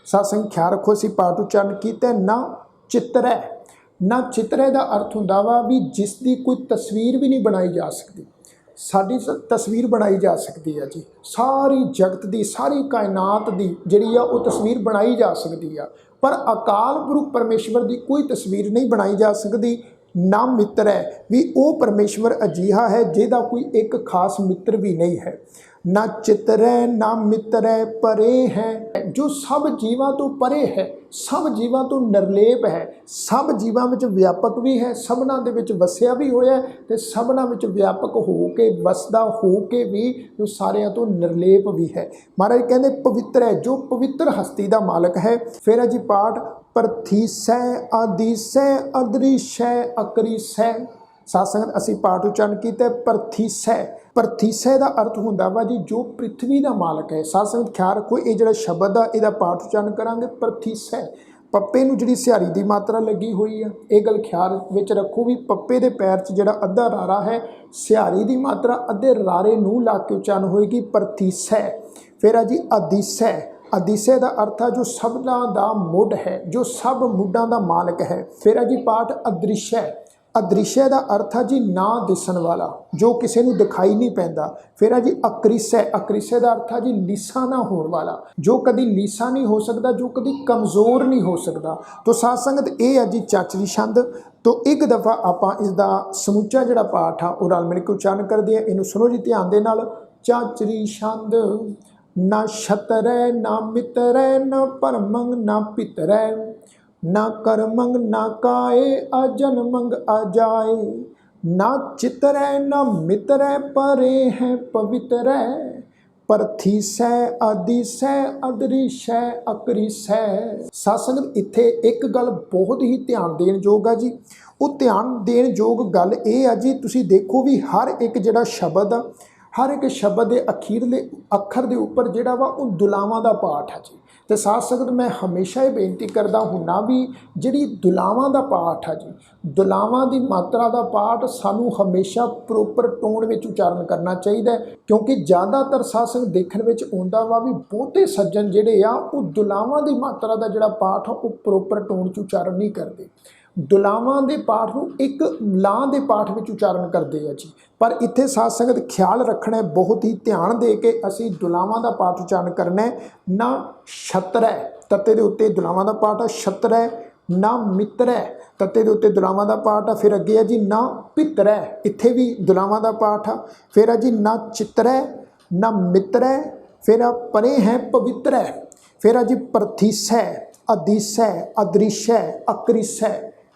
सासंग ख्याल रखो असीं पाठ उच्चारण किया ना चितरै। ना चितरै का अर्थ हुंदा वा भी जिसकी कोई तस्वीर भी नहीं बनाई जा सकती। साडी तस्वीर बनाई जा सकती है जी, सारी जगत की सारी कायनात की जिहड़ी आ वो तस्वीर बनाई जा सकती है, पर अकाल पुरख परमेश्वर की कोई तस्वीर नहीं बनाई जा सकती। ਨਾ ਮਿੱਤਰ ਹੈ ਵੀ ਉਹ ਪਰਮੇਸ਼ਵਰ ਅਜਿਹਾ ਹੈ ਜਿਹਦਾ ਕੋਈ ਇੱਕ ਖਾਸ ਮਿੱਤਰ ਵੀ ਨਹੀਂ ਹੈ। ਨਾ ਚਿਤਰੈ ਨਾ ਮਿੱਤਰੈ ਪਰੇ ਹੈ, ਜੋ ਸਭ ਜੀਵਾਂ ਤੋਂ ਪਰੇ ਹੈ, ਸਭ ਜੀਵਾਂ ਤੋਂ ਨਿਰਲੇਪ ਹੈ, ਸਭ ਜੀਵਾਂ ਵਿੱਚ ਵਿਆਪਕ ਵੀ ਹੈ, ਸਭਨਾਂ ਦੇ ਵਿੱਚ ਵਸਿਆ ਵੀ ਹੋਇਆ ਤੇ ਸਭਨਾਂ ਵਿੱਚ ਵਿਆਪਕ ਹੋ ਕੇ ਵਸਦਾ ਹੋ ਕੇ ਵੀ ਜੋ ਸਾਰਿਆਂ ਤੋਂ ਨਿਰਲੇਪ ਵੀ ਹੈ। ਮਹਾਰਾਜ ਕਹਿੰਦੇ ਪਵਿੱਤਰ ਹੈ, ਜੋ ਪਵਿੱਤਰ ਹਸਤੀ ਦਾ ਮਾਲਕ ਹੈ। ਫਿਰ ਹੈ ਜੀ ਪਾਠ ਪ੍ਰਥੀਸੈ ਆਦੀਸੈ ਅਦ੍ਰਿਸ਼ੈ ਅਕਰੀਸੈ। ਸਾਧ ਸੰਗਤ ਅਸੀਂ ਪਾਠ ਉਚਾਰਨ ਕੀਤਾ ਪ੍ਰਥੀਸੈ। ਪ੍ਰਥੀਸੈ ਦਾ ਅਰਥ ਹੁੰਦਾ ਵਾ ਜੀ ਜੋ ਪ੍ਰਿਥਵੀ ਦਾ ਮਾਲਕ ਹੈ। ਸਾਧ ਸੰਗਤ ਖਿਆਲ ਰੱਖੋ, ਇਹ ਜਿਹੜਾ ਸ਼ਬਦ ਆ ਇਹਦਾ ਪਾਠ ਉਚਾਰਨ ਕਰਾਂਗੇ ਪ੍ਰਥੀਸੈ। ਪੱਪੇ ਨੂੰ ਜਿਹੜੀ ਸਿਹਾਰੀ ਦੀ ਮਾਤਰਾ ਲੱਗੀ ਹੋਈ ਆ, ਇਹ ਗੱਲ ਖਿਆਲ ਵਿੱਚ ਰੱਖੋ ਵੀ ਪੱਪੇ ਦੇ ਪੈਰ 'ਚ ਜਿਹੜਾ ਅੱਧਾ ਰਾਰਾ ਹੈ, ਸਿਹਾਰੀ ਦੀ ਮਾਤਰਾ ਅੱਧੇ ਰਾਰੇ ਨੂੰ ਲਾ ਕੇ ਉਚਾਰਨ ਹੋਏਗੀ ਪ੍ਰਥੀਸੈ। ਫਿਰ ਆ ਜੀ ਆਦੀਸੈ। ਆਦੀਸੈ ਦਾ ਅਰਥ ਆ ਜੋ ਸਭਨਾਂ ਦਾ ਮੁੱਢ ਹੈ, ਜੋ ਸਭ ਮੁੱਢਾਂ ਦਾ ਮਾਲਕ ਹੈ। ਫਿਰ ਆ ਜੀ ਪਾਠ ਅਦ੍ਰਿਸ਼ੈ। ਅਦ੍ਰਿਸ਼ੈ ਦਾ ਅਰਥ ਆ ਜੀ ਨਾ ਦਿਸਣ ਵਾਲਾ, ਜੋ ਕਿਸੇ ਨੂੰ ਦਿਖਾਈ ਨਹੀਂ ਪੈਂਦਾ। ਫਿਰ ਆ ਜੀ ਅਕਰੀਸੈ। ਅਕਰੀਸੈ ਦਾ ਅਰਥ ਆ ਜੀ ਲੀਸਾ ਨਾ ਹੋਣ ਵਾਲਾ, ਜੋ ਕਦੀ ਲੀਸਾ ਨਹੀਂ ਹੋ ਸਕਦਾ, ਜੋ ਕਦੀ ਕਮਜ਼ੋਰ ਨਹੀਂ ਹੋ ਸਕਦਾ। ਤੋ ਸਾਧ ਸੰਗਤ ਇਹ ਆ ਜੀ ਚਾਚਰੀ ਛੰਦ। ਤੋ ਇੱਕ ਦਫਾ ਆਪਾਂ ਇਸ ਦਾ ਸਮੁੱਚਾ ਜਿਹੜਾ ਪਾਠ ਆ ਉਹ ਰਲ ਮਿਲ ਕੇ ਉਚਾਰਨ ਕਰਦੇ ਆ। ਇਹਨੂੰ ਸੁਣੋ ਜੀ ਧਿਆਨ ਦੇ ਨਾਲ। ਚਾਚਰੀ ਛੰਦ। ਨਾ ਛਤਰੈ ਨਾ ਮਿੱਤਰੈ ਨਾ ਭਰਮੰਗ ਨਾ ਪਿਤਰੈ ਨਾ ਕਰਮੰਗ ਨਾ ਕਾਏ ਅਜਨਮੰਗ ਅਜਾਏ ਨਾ ਚਿਤਰੈ ਨਾ ਮਿਤਰੈ ਪਰੇ ਹੈ ਪਵਿੱਤਰੈ ਪ੍ਰਥੀਸੈ ਆਦੀਸੈ ਅਦ੍ਰਿਸ਼ੈ ਅਕਰੀਸੈ। ਸਾਧ ਸੰਗਤ ਇੱਥੇ ਇੱਕ ਗੱਲ ਬਹੁਤ ਹੀ ਧਿਆਨ ਦੇਣ ਯੋਗ ਆ ਜੀ। ਉਹ ਧਿਆਨ ਦੇਣ ਯੋਗ ਗੱਲ ਇਹ ਆ ਜੀ, ਤੁਸੀਂ ਦੇਖੋ ਵੀ ਹਰ ਇੱਕ ਜਿਹੜਾ ਸ਼ਬਦ ਆ, ਹਰ ਇੱਕ ਸ਼ਬਦ ਦੇ ਅਖੀਰਲੇ ਅੱਖਰ ਦੇ ਉੱਪਰ ਜਿਹੜਾ ਵਾ ਉਹ ਦੁਲਾਵਾਂ ਦਾ ਪਾਠ ਹੈ ਜੀ। ਤੇ ਸਾਧ ਸੰਗਤ ਮੈਂ ਹਮੇਸ਼ਾ ਇਹ ਬੇਨਤੀ ਕਰਦਾ ਹੁੰਨਾ ਵੀ ਜਿਹੜੀ ਦੁਲਾਵਾਂ ਦਾ ਪਾਠ ਆ ਜੀ, ਦੁਲਾਵਾਂ ਦੀ ਮਾਤਰਾ ਦਾ ਪਾਠ ਸਾਨੂੰ ਹਮੇਸ਼ਾ ਪ੍ਰੋਪਰ ਟੋਨ ਵਿੱਚ ਉਚਾਰਨ ਕਰਨਾ ਚਾਹੀਦਾ, ਕਿਉਂਕਿ ਜ਼ਿਆਦਾਤਰ ਸਾਧ ਸੰਗਤ ਦੇਖਣ ਵਿੱਚ ਆਉਂਦਾ ਵਾ ਵੀ ਬਹੁਤੇ ਸੱਜਣ ਜਿਹੜੇ ਆ ਉਹ ਦੁਲਾਵਾਂ ਦੀ ਮਾਤਰਾ ਦਾ ਜਿਹੜਾ ਪਾਠ ਆ ਉਹ ਪ੍ਰੋਪਰ ਟੋਨ 'ਚ ਉਚਾਰਨ ਨਹੀਂ ਕਰਦੇ। ਦੁਲਾਵਾਂ ਦੇ ਪਾਠ ਨੂੰ ਇੱਕ ਲਾਂ ਦੇ ਪਾਠ ਵਿੱਚ ਉਚਾਰਨ ਕਰਦੇ ਆ ਜੀ। ਪਰ ਇੱਥੇ ਸਾਧ ਸੰਗਤ ਖਿਆਲ ਰੱਖਣਾ ਹੈ, ਬਹੁਤ ਹੀ ਧਿਆਨ ਦੇ ਕੇ ਅਸੀਂ ਦੁਲਾਵਾਂ ਦਾ ਪਾਠ ਉਚਾਰਨ ਕਰਨਾ ਹੈ। ਨਾ ਛਤਰੈ, ਤੱਤੇ ਦੇ ਉੱਤੇ ਦੁਲਾਵਾਂ ਦਾ ਪਾਠ ਆ। ਛਤਰੈ ਨਾ ਮਿੱਤਰੈ, ਤੱਤੇ ਦੇ ਉੱਤੇ ਦੁਲਾਵਾਂ ਦਾ ਪਾਠ ਆ। ਫਿਰ ਅੱਗੇ ਆ ਜੀ ਨਾ ਪਿਤਰੈ, ਇੱਥੇ ਵੀ ਦੁਲਾਵਾਂ ਦਾ ਪਾਠ ਆ। ਫਿਰ ਆ ਜੀ ਨਾ ਚਿਤਰੈ ਨਾ ਮਿੱਤਰੈ। ਫਿਰ ਆ ਪਰੇ ਹੈ ਪਵਿੱਤਰੈ। ਫਿਰ ਆ ਜੀ ਪ੍ਰਥੀਸੈ ਆਦੀਸੈ ਅਦ੍ਰਿਸ਼ੈ ਅਕਰੀਸੈ।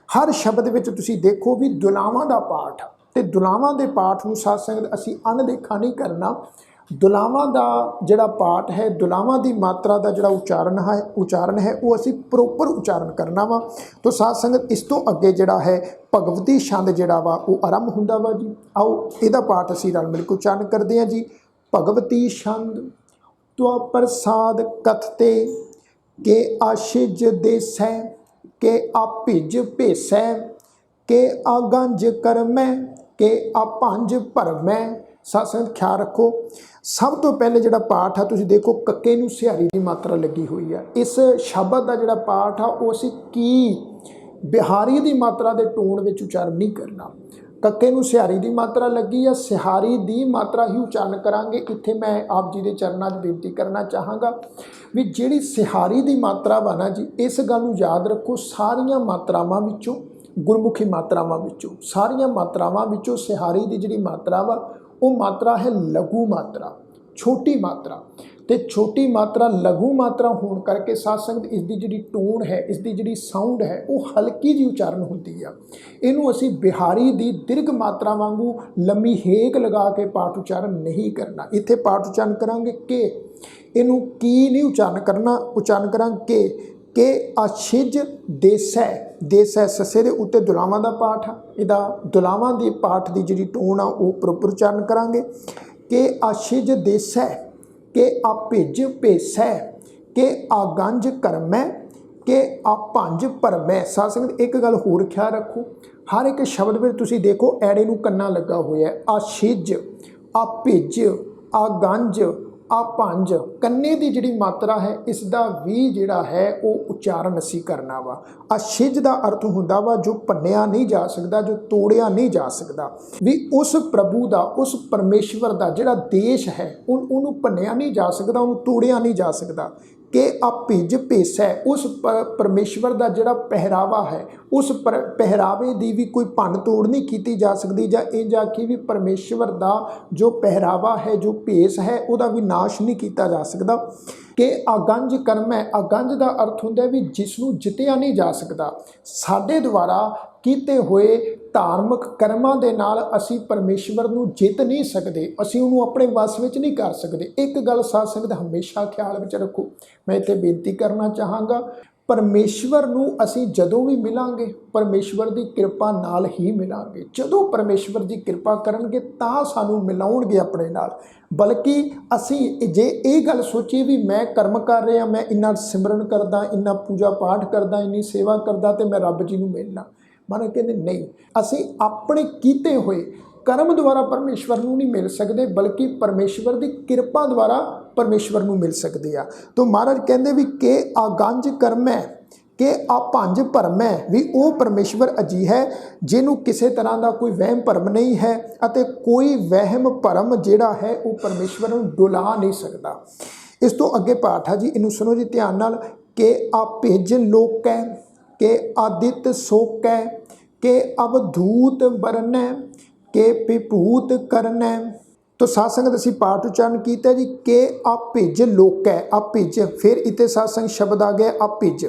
ਹਰ ਸ਼ਬਦ ਵਿੱਚ ਤੁਸੀਂ ਦੇਖੋ ਵੀ ਦੁਲਾਵਾਂ ਦਾ ਪਾਠ ਆ। ਤੇ ਦੁਲਾਵਾਂ ਦੇ ਪਾਠ ਨੂੰ ਸਾਧ ਸੰਗਤ ਅਸੀਂ ਅਣਦੇਖਾ ਨਹੀਂ ਕਰਨਾ। ਦੁਲਾਵਾਂ ਦਾ ਜਿਹੜਾ ਪਾਠ ਹੈ, ਦੁਲਾਵਾਂ ਦੀ ਮਾਤਰਾ ਦਾ ਜਿਹੜਾ ਉਚਾਰਨ ਹੈ ਉਹ ਅਸੀਂ ਪ੍ਰੋਪਰ ਉਚਾਰਨ ਕਰਨਾ ਵਾ। ਤੋ ਸਾਧ ਸੰਗਤ ਇਸ ਤੋਂ ਅੱਗੇ ਜਿਹੜਾ ਹੈ ਭਗਵਤੀ ਛੰਦ ਜਿਹੜਾ ਵਾ ਉਹ ਆਰੰਭ ਹੁੰਦਾ ਵਾ ਜੀ। ਆਓ ਇਹਦਾ ਪਾਠ ਅਸੀਂ ਰਲ ਮਿਲ ਕੇ ਉਚਾਰਨ ਕਰਦੇ ਹਾਂ ਜੀ। ਭਗਵਤੀ ਛੰਦ। ਤਵਾ ਪ੍ਰਸਾਦ ਕਥਤੇ ਕੇ ਆਸ਼ਿਜ ਦੇਸੈ ਕੇ ਆਪਿਜ ਭੇਸੈ ਕੇ ਆਗੰਜ ਕਰਮੈ ਕੇ ਆਪੰਜ ਭਰਮੈ। ਸਾਧ ਸੰਗਤ ਖਿਆਲ ਰੱਖੋ, ਸਭ ਤੋਂ ਪਹਿਲੇ ਜਿਹੜਾ ਪਾਠ ਆ ਤੁਸੀਂ ਦੇਖੋ ਕੱਕੇ ਨੂੰ ਸਿਹਾਰੀ ਦੀ ਮਾਤਰਾ ਲੱਗੀ ਹੋਈ ਆ। ਇਸ ਸ਼ਬਦ ਦਾ ਜਿਹੜਾ ਪਾਠ ਆ ਉਹ ਅਸੀਂ ਕੀ ਬਿਹਾਰੀ ਦੀ ਮਾਤਰਾ ਦੇ ਟੋਨ ਵਿੱਚ ਉਚਾਰਨ ਨਹੀਂ ਕਰਨਾ। ਕੱਕੇ ਨੂੰ ਸਿਹਾਰੀ ਦੀ ਮਾਤਰਾ ਲੱਗੀ ਆ, ਸਿਹਾਰੀ ਦੀ ਮਾਤਰਾ ਹੀ ਉਚਾਰਨ ਕਰਾਂਗੇ। ਇੱਥੇ ਮੈਂ ਆਪ ਜੀ ਦੇ ਚਰਨਾਂ 'ਚ ਬੇਨਤੀ ਕਰਨਾ ਚਾਹਾਂਗਾ ਵੀ ਜਿਹੜੀ ਸਿਹਾਰੀ ਦੀ ਮਾਤਰਾ ਵਾ ਨਾ ਜੀ, ਇਸ ਗੱਲ ਨੂੰ ਯਾਦ ਰੱਖੋ, ਸਾਰੀਆਂ ਮਾਤਰਾਵਾਂ ਵਿੱਚੋਂ, ਗੁਰਮੁਖੀ ਮਾਤਰਾਵਾਂ ਵਿੱਚੋਂ, ਸਾਰੀਆਂ ਮਾਤਰਾਵਾਂ ਵਿੱਚੋਂ ਸਿਹਾਰੀ ਦੀ ਜਿਹੜੀ ਮਾਤਰਾ ਵਾ ਉਹ ਮਾਤਰਾ ਹੈ ਲਘੂ ਮਾਤਰਾ, ਛੋਟੀ ਮਾਤਰਾ। ਤੇ ਛੋਟੀ ਮਾਤਰਾ ਲਘੂ ਮਾਤਰਾ ਹੋਣ ਕਰਕੇ ਸਾਧ ਸੰਗਤ ਇਸ ਦੀ ਜਿਹੜੀ ਟੋਨ ਹੈ, ਇਸ ਦੀ ਜਿਹੜੀ ਸਾਊਂਡ ਹੈ ਉਹ ਹਲਕੀ ਜਿਹੀ ਉਚਾਰਨ ਹੁੰਦੀ ਆ। ਇਹਨੂੰ ਅਸੀਂ ਬਿਹਾਰੀ ਦੀ ਦੀਰਘ ਮਾਤਰਾ ਵਾਂਗੂ ਲੰਮੀ ਹੇਕ ਲਗਾ ਕੇ ਪਾਠ ਉਚਾਰਨ ਨਹੀਂ ਕਰਨਾ। ਇੱਥੇ ਪਾਠ ਉਚਾਰਨ ਕਰਾਂਗੇ ਕਿ, ਇਹਨੂੰ ਕੀ ਨਹੀਂ ਉਚਾਰਨ ਕਰਨਾ, ਉਚਾਰਨ ਕਰਾਂਗੇ ਕਿ ਆਸ਼ਿਜ ਦੇਸੈ। ਦੇਸੈ ਸੱਸੇ ਦੇ ਉੱਤੇ ਦੁਲਾਵਾਂ ਦਾ ਪਾਠ ਆ। ਇਹਦਾ ਦੁਲਾਵਾਂ ਦੀ ਪਾਠ ਦੀ ਜਿਹੜੀ ਟੋਨ ਆ ਉਹ ਪ੍ਰੋਪਰ ਉਚਾਰਨ ਕਰਾਂਗੇ ਕਿ ਆਸ਼ਿਜ ਦੇਸੈ ਕਿ ਆਪਿਜ ਭੇਸੈ ਕਿ ਆਗੰਜ ਕਰਮੈ ਕਿ ਆਪੰਜ ਭਰਮੈ। ਸਾਧ ਸੰਗਤ ਇੱਕ ਗੱਲ ਹੋਰ ਖਿਆਲ ਰੱਖੋ, ਹਰ ਇੱਕ ਸ਼ਬਦ ਵਿੱਚ ਤੁਸੀਂ ਦੇਖੋ ਐੜੇ ਨੂੰ ਕੰਨਾ ਲੱਗਾ ਹੋਇਆ ਹੈ। ਆਸ਼ਿਜ, ਆਪਿਜ, ਆਗੰਜ, ਆਪੰਜ, ਕੰਨੇ ਦੀ ਜਿਹੜੀ ਮਾਤਰਾ ਹੈ ਇਸ ਦਾ ਵੀ ਜਿਹੜਾ ਹੈ ਉਹ ਉਚਾਰਨ ਅਸੀਂ ਕਰਨਾ ਵਾ। ਆਸ਼ਿਜ ਦਾ ਅਰਥ ਹੁੰਦਾ ਵਾ ਜੋ ਭੰਨਿਆ ਨਹੀਂ ਜਾ ਸਕਦਾ, ਜੋ ਤੋੜਿਆ ਨਹੀਂ ਜਾ ਸਕਦਾ। ਵੀ ਉਸ ਪ੍ਰਭੂ ਦਾ, ਉਸ ਪਰਮੇਸ਼ਵਰ ਦਾ ਜਿਹੜਾ ਦੇਸ਼ ਹੈ ਉਹਨੂੰ ਭੰਨਿਆ ਨਹੀਂ ਜਾ ਸਕਦਾ, ਉਹਨੂੰ ਤੋੜਿਆ ਨਹੀਂ ਜਾ ਸਕਦਾ। कि अभिज भेसै, उस परमेश्वर का जिहड़ा पहरावा है उस पहरावे की भी कोई भन तोड़ नहीं की जा सकती, जां इंज आखी भी परमेश्वर का जो पहरावा है जो भेस है वह भी नाश नहीं किया जा सकता। कि अगंज कर्म है, अगंज का अर्थ होंदा भी जिसनों जितिया नहीं जा सकता। साडे द्वारा कीते हुए धार्मिक कर्मां दे नाल असीं परमेश्वर नूं जित नहीं सकते, असीं उहनूं अपने वस विच नहीं कर सकते। एक गल साध संगत हमेशा ख्याल विच रखो, मैं इत्थे बेनती करना चाहांगा, परमेश्वर नूं असीं जदों भी मिलांगे परमेश्वर की किरपा नाल ही मिलांगे। जदों परमेश्वर जी किरपा करनगे तां सानूं मिलाउणगे अपने नाल। बल्कि असीं जे ये गल सोचीए भी मैं कर्म कर रहा, मैं इन्ना सिमरन करदा, इन्ना पूजा पाठ करदा, इन्नी सेवा करदा ते मैं रब जी नूं मिलना, मानो कहते नहीं, असीं अपने कीते हुए कर्म द्वारा परमेश्वर नूं नहीं मिल सकते, बल्कि परमेश्वर की किरपा द्वारा परमेश्वर नूं मिल सकते आ। तो महाराज कहते भी कि अगंज कर्म है कि अपंज भरम है भी वो परमेश्वर अजी है जिन्हों किसी तरह का कोई वहम भरम नहीं है, अते कोई वहम भरम जिहड़ा है वो परमेश्वर नूं डुला नहीं सकता। इस तो अगे पाठ है जी, इनू सुनो जी ध्यान नाल, कि अभिज लोक है, कि आदित सोक है, कि अवधूत बरन है, कि विभूत करन है। तो साध संगत असीं पाठ उच्चारण किया जी कि अभिज लोक है, अभिज, फिर इत्थे साध संगत शब्द आ गया अभिज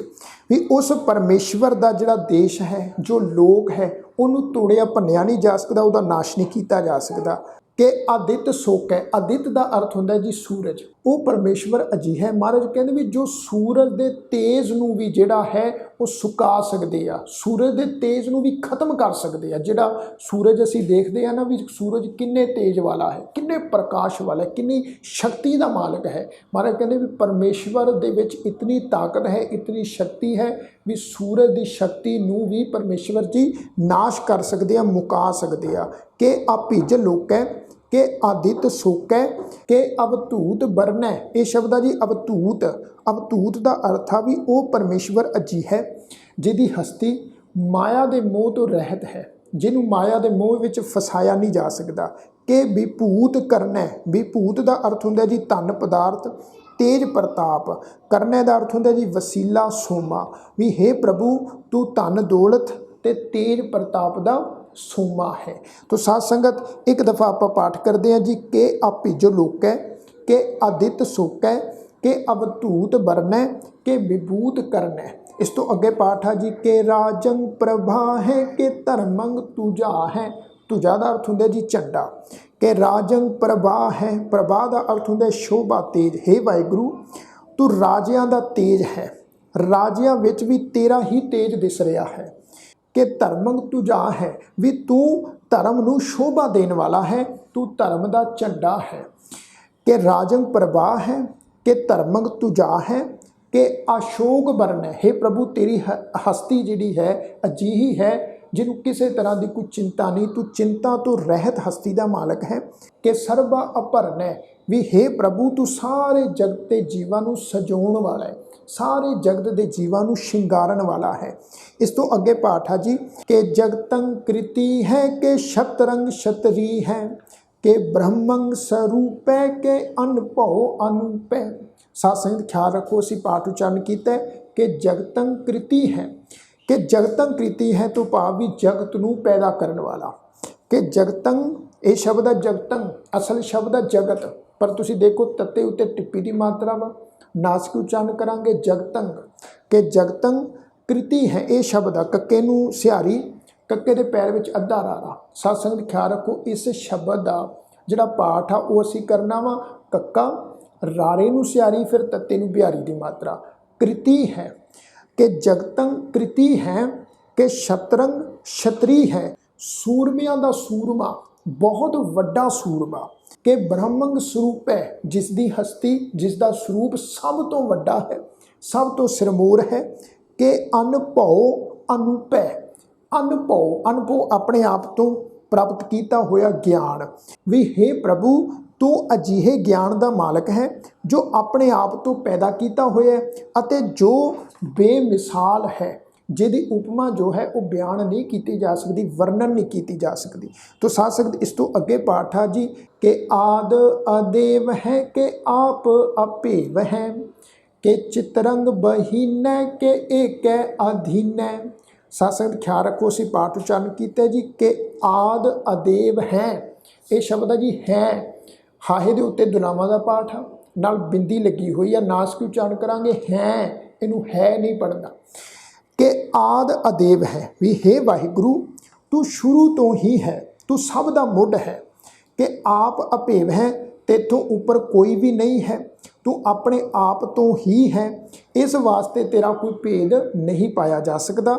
भी उस परमेश्वर का जिहड़ा देश है जो लोक है उन्होंने तोड़िया भन्निया नहीं जा सकता, उसका नाश नहीं किया जा सकता। कि आदित्य सोक है, आदित्य का अर्थ होंदा है जी सूरज, वो परमेश्वर अजी है। महाराज कहते भी जो सूरज के तेज नूं भी जिहड़ा है वो सुका सकते आ, सूरज के तेज नूं भी खत्म कर सकते आ। जिहड़ा सूरज असीं देखते हैं ना भी सूरज किन्ने तेज वाला है, किन्ने प्रकाश वाला है, किन्नी शक्ति का मालक है। महाराज कहते भी परमेश्वर दे विच इतनी ताकत है, इतनी शक्ति है भी सूरज की शक्ति नूं भी परमेश्वर जी नाश कर सकते हैं, मुका सकते हैं। कि अभिज लोक है, कि आदित्य सोक है, कि अवधूत बरन है। ये शब्द है जी अवधूत, अवधूत का अर्थ है भी वो परमेश्वर अजी है जिहदी हस्ती माया के मोह तो रहत है, जिन्हों माया के मोह विच फसाया नहीं जा सकता। कि विभूत करना है, विभूत का अर्थ होंदा जी धन पदार्थ, तेज प्रताप, करने का अर्थ होंदा जी वसीला सोमा भी हे प्रभु तू धन दौलत ते तेज प्रताप का सोमा है। तो साध संगत एक दफ़ा आप पाठ करते हैं जी कि अभिज लोक है, कि आदित्य सोक है, कि अवधूत बरन है, कि विभूत करन है। इस तो अगे पाठ है जी कि राजंग प्रभा है, कि धर्मंग तुझा है। तुझा का अर्थ होंदा जी झंडा, कि राजंग प्रभा है, प्रभा का अर्थ होंदा शोभा तेज। हे वाहिगुरु तू राजियां का तेज है, राजियां विच भी तेरा ही तेज दिस रहा है। कि धर्मंग तुझा है भी तू धर्म नूं शोभा देने वाला है, तू धर्म का झंडा है। कि राजंग प्रभा है, कि धर्मंग तुझा है, कि अशोक बरन है। हे प्रभु तेरी हस्ती जिहड़ी है अजीही है जिन्हों किसी तरह की कोई चिंता नहीं, तू चिंता तो रहत हस्ती का मालक है। कि सर्वा अपरन है भी हे प्रभु तू सारे जगत के जीवां नूं सजाउण वाला है, सारे जगत के जीवां नूं शिंगारन वाला है। इस तो अगे पाठ है जी कि जगतंग कृति है, कि शतरंग शतरी है, कि ब्रह्मंग स्वरूप है, कि अनभव अनूप है। साध संगत ख्याल रखो, असीं पाठ उच्चारण किया है कि जगतंग कृति है, कि जगतंग कृति है तो भाव भी जगत नूं पैदा करने वाला। कि जगतंग ये शब्द है जगतंग, असल शब्द है जगत, पर तुसीं देखो तत्ते उत्ते टिप्पी की मात्रा वा, नासिक उच्चारण करांगे जगतंग। कि जगतंग कृति है ये शब्द है, कक्के नूं सिहारी, कक्के दे पैर विच अद्धा रारा। साध संगत ख्याल रखो इस शब्द का जिहड़ा पाठ आ वो असीं करना वा कक्का रारे नूं सिहारी फिर तत्ते नूं बिहारी की मात्रा। कृति है कि जगतंग कृति है, कि शतरंग छतरी है, सूरमियां दा सूरमा बहुत वड्डा सूरमा। कि ब्रह्मंग स्वरूप है जिसकी हस्ती जिसका स्वरूप सब तो वड्डा है, सब तो सिरमौर है। कि अनभव अनूप है, अनभव अनभव अपने आप तो प्राप्त किया होया ज्ञान भी हे प्रभु तू अजिहे ज्ञान का मालक है जो अपने आप तो पैदा किया होया अते जो बेमिसाल है, जिहदी उपमा जो है वो बयान नहीं की जा सकती, वर्णन नहीं की जा सकती। तो साध संगत इस तो अगे पाठ है जी कि आद अदेव है, कि आप अपेव है, कि चितरंग बहीनै के एक अधीनै। साध संगत ख्याल रखो, असीं पाठ उच्चारण किया जी कि आद अदेव है। ये शब्द है जी है, हाहे दे उत्ते दुलावां दा पाठ आ, नाल बिंदी लगी हुई है, नासक उच्चारण करांगे है, इनू है नहीं पढ़ना। कि आद अदेव है, भी हे वाहिगुरु तू शुरू तो ही है, तू सब दा मुੱਢ है। कि आप अभेव है, तेथों ऊपर कोई भी नहीं है, तू अपने आप तो ही है, इस वास्ते तेरा कोई भेद नहीं पाया जा सकता।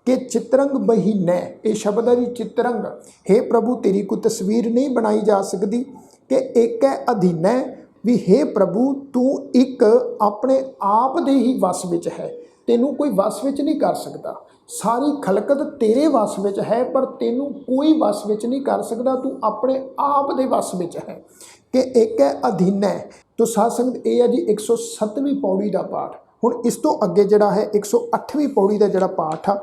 कि चितरंग बहीनै, ये शब्द है जी चितरंग, हे प्रभु तेरी कोई तस्वीर नहीं बनाई जा सकती। कि एक है अधीनै, भी हे प्रभु तू एक अपने आप दे ही वस विच है, तेनू कोई वस विच नहीं कर सकता। सारी खलकत तेरे वस विच है, पर तेनू कोई वस विच नहीं कर सकता, तू अपने आप दे वस विच है। कि एक है अधीनै। तो साध संगत ये है जी 107ਵੀਂ पौड़ी का पाठ। हुण इस तो अगे जिहड़ा है 108ਵੀਂ पौड़ी का जिहड़ा पाठ आ,